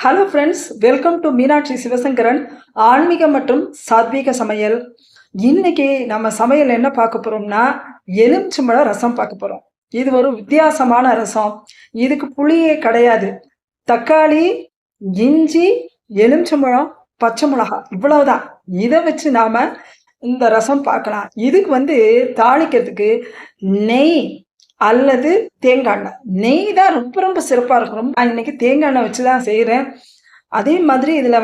Hello friends, welcome to Meenakshi Sivasankaran ஆன்மீக மற்றும் சாத்வீக சமையல். இன்னைக்கு நம்ம சமையல் என்ன பார்க்க போறோம்னா எலுமிச்சம்பழம் ரசம் பார்க்க போறோம். இது ஒரு வித்தியாசமான ரசம். இதுக்கு புளியே கிடையாது. தக்காளி, இஞ்சி, எலுமிச்சம்பழம், பச்சை மிளகாய் இவ்வளவுதான். இதை வச்சு நாம இந்த ரசம் பார்க்கலாம். இதுக்கு தாளிக்கிறதுக்கு நெய் அல்லது தேங்காய் எண்ணெய். நெய் தான் ரொம்ப ரொம்ப சிறப்பாக இருக்கும். நான் இன்னைக்கு தேங்காய் எண்ணெய் வச்சு தான் செய்கிறேன். அதே மாதிரி இதில்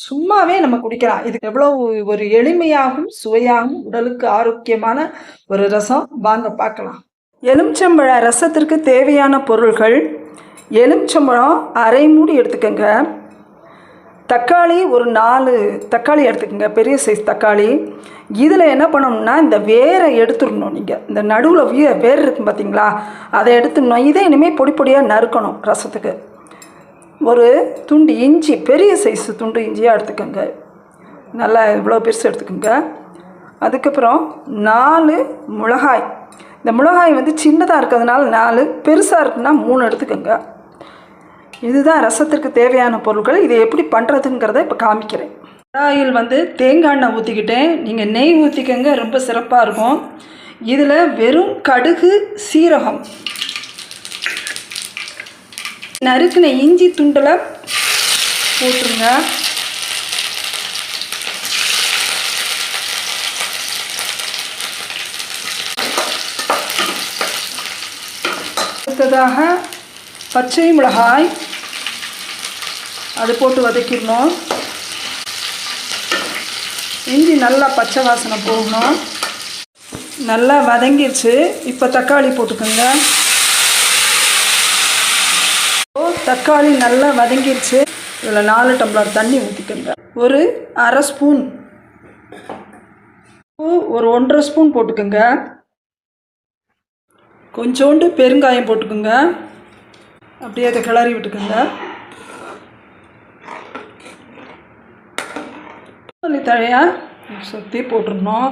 சும்மாவே நம்ம குடிக்கலாம். இது எவ்வளோ ஒரு எளிமையாகவும் சுவையாகவும் உடலுக்கு ஆரோக்கியமான ஒரு ரசம். வாங்க பார்க்கலாம். எலுமிச்சம்பழ ரசத்திற்கு தேவையான பொருள்கள்: எலுமிச்சம்பழம் அரை மூடி எடுத்துக்கோங்க. தக்காளி ஒரு 4 தக்காளி எடுத்துக்கோங்க, பெரிய சைஸ் தக்காளி. இதில் என்ன பண்ணணும்னா இந்த வேரை எடுத்துடணும். நீங்கள் இந்த நடுவில் வேர் இருக்கும் பார்த்தீங்களா, அதை எடுத்துடணும். இதை இனிமேல் பொடி பொடியாக நறுக்கணும் ரசத்துக்கு. ஒரு துண்டு இஞ்சி, பெரிய சைஸ் துண்டு இஞ்சியாக எடுத்துக்கோங்க. நல்லா இவ்வளோ பெருசு எடுத்துக்கோங்க. அதுக்கப்புறம் 4 மிளகாய். இந்த மிளகாய் சின்னதாக இருக்கிறதுனால 4, பெருசாக இருக்குன்னா 3 எடுத்துக்கோங்க. இதுதான் ரசத்திற்கு தேவையான பொருட்கள். இதை எப்படி பண்ணுறதுங்கிறத இப்போ காமிக்கிறேன். கடாயில் தேங்காய் எண்ணெய் ஊற்றிக்கிட்டேன். நீங்கள் நெய் ஊற்றிக்கங்க, ரொம்ப சிறப்பாக இருக்கும். இதில் வெறும் கடுகு, சீரகம், நறுக்கின இஞ்சி துண்டில் போட்டுருங்க. அடுத்ததாக பச்சை மிளகாய், அது போட்டு வதக்கிடணும். இஞ்சி நல்லா பச்சை வாசனை போகணும். நல்லா வதங்கிடுச்சு. இப்போ தக்காளி போட்டுக்கோங்க. தக்காளி நல்லா வதங்கிடுச்சு. இதில் 4 டம்ளர் தண்ணி ஊற்றிக்கோங்க. ஒரு அரை ஸ்பூன், ஒரு 1.5 ஸ்பூன் போட்டுக்கோங்க. கொஞ்சோண்டு பெருங்காயம் போட்டுக்கோங்க. அப்படியே அதை கிளறி விட்டுக்கோங்க. தழையாக சுற்றி போட்டுடணும்.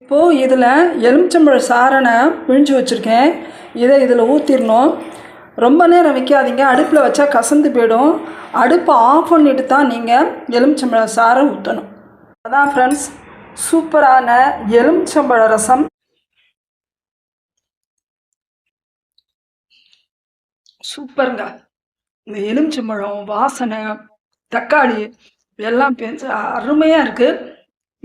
இப்போது இதில் எலுமிச்சம்பழ சாரணை பிழிஞ்சு வச்சுருக்கேன். இதை இதில் ஊற்றிடணும். ரொம்ப நேரம் வைக்காதீங்க, அடுப்பில் வச்சா கசந்து போயிடும். அடுப்பை ஆஃப் பண்ணிட்டு தான் நீங்கள் எலுமிச்சம்பழ சாறை ஊற்றணும். அதான் ஃப்ரெண்ட்ஸ், சூப்பரான எலுமிச்சம்பழ ரசம். சூப்பருங்க. இந்த எலுமிச்சம்பழம் வாசனை, தக்காளி எல்லாம் பேஞ்சு அருமையாக இருக்குது.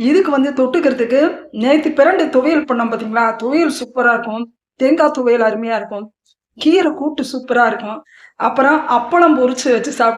இதுக்கு தொட்டுக்கிறதுக்கு நேற்று பிரண்டு துவையல் பண்ணோம் பார்த்தீங்களா, துவையல் சூப்பராக இருக்கும். தேங்காய் துவையல் அருமையாக இருக்கும். கீரை கூட்டு சூப்பராக இருக்கும். அப்புறம் அப்பளம் பொரிச்சு வச்சு